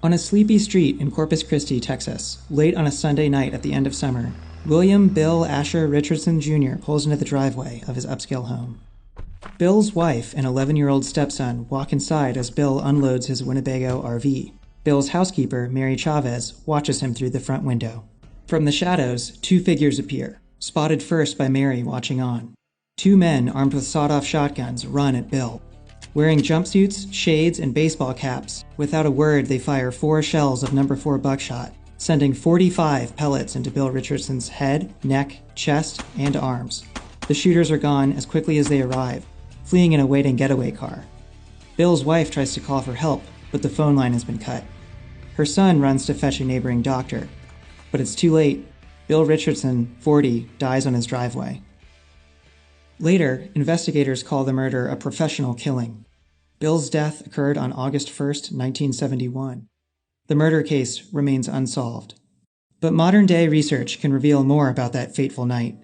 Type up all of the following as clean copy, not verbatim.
On a sleepy street in Corpus Christi, Texas, late on a Sunday night at the end of summer, William Bill Asher Richardson Jr. pulls into the driveway of his upscale home. Bill's wife and 11-year-old stepson walk inside as Bill unloads his Winnebago RV. Bill's housekeeper, Mary Chavez, watches him through the front window. From the shadows, two figures appear, spotted first by Mary watching on. Two men armed with sawed-off shotguns run at Bill. Wearing jumpsuits, shades, and baseball caps, without a word they fire 4 shells of No. 4 buckshot, sending 45 pellets into Bill Richardson's head, neck, chest, and arms. The shooters are gone as quickly as they arrive, fleeing in a waiting getaway car. Bill's wife tries to call for help, but the phone line has been cut. Her son runs to fetch a neighboring doctor, but it's too late. Bill Richardson, 40, dies on his driveway. Later, investigators call the murder a professional killing. Bill's death occurred on August 1, 1971. The murder case remains unsolved. But modern-day research can reveal more about that fateful night.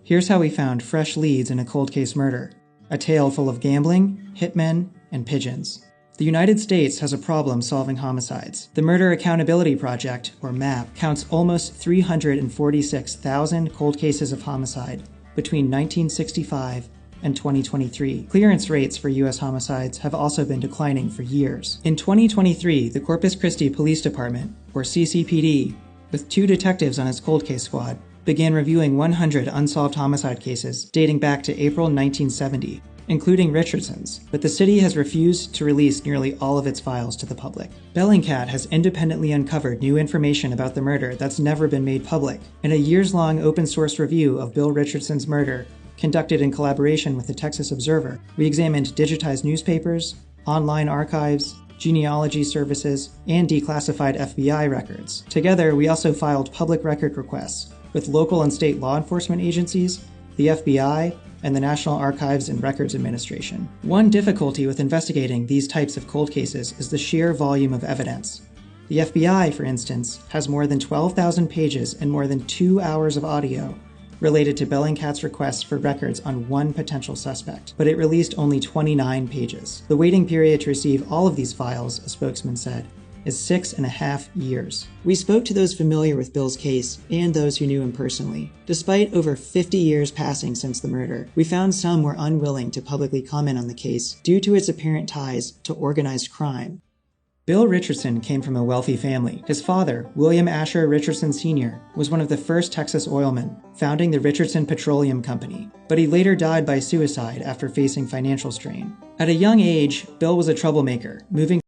Here's how we found fresh leads in a cold case murder, a tale full of gambling, hitmen, and pigeons. The United States has a problem solving homicides. The Murder Accountability Project, or MAP, counts almost 346,000 cold cases of homicide between 1965 and 2023. Clearance rates for U.S. homicides have also been declining for years. In 2023, the Corpus Christi Police Department, or CCPD, with 2 detectives on its cold case squad, began reviewing 100 unsolved homicide cases dating back to April 1970, including Richardson's, but the city has refused to release nearly all of its files to the public. Bellingcat has independently uncovered new information about the murder that's never been made public. In a years-long open-source review of Bill Richardson's murder, conducted in collaboration with the Texas Observer, we examined digitized newspapers, online archives, genealogy services, and declassified FBI records. Together, we also filed public record requests with local and state law enforcement agencies, the FBI, and the National Archives and Records Administration. One difficulty with investigating these types of cold cases is the sheer volume of evidence. The FBI, for instance, has more than 12,000 pages and more than 2 hours of audio related to Bellingcat's requests for records on one potential suspect, but it released only 29 pages. The waiting period to receive all of these files, a spokesman said, is 6.5 years. We spoke to those familiar with Bill's case and those who knew him personally. Despite over 50 years passing since the murder, we found some were unwilling to publicly comment on the case due to its apparent ties to organized crime. Bill Richardson came from a wealthy family. His father, William Asher Richardson Sr., was one of the first Texas oilmen, founding the Richardson Petroleum Company, but he later died by suicide after facing financial strain. At a young age, Bill was a troublemaker, moving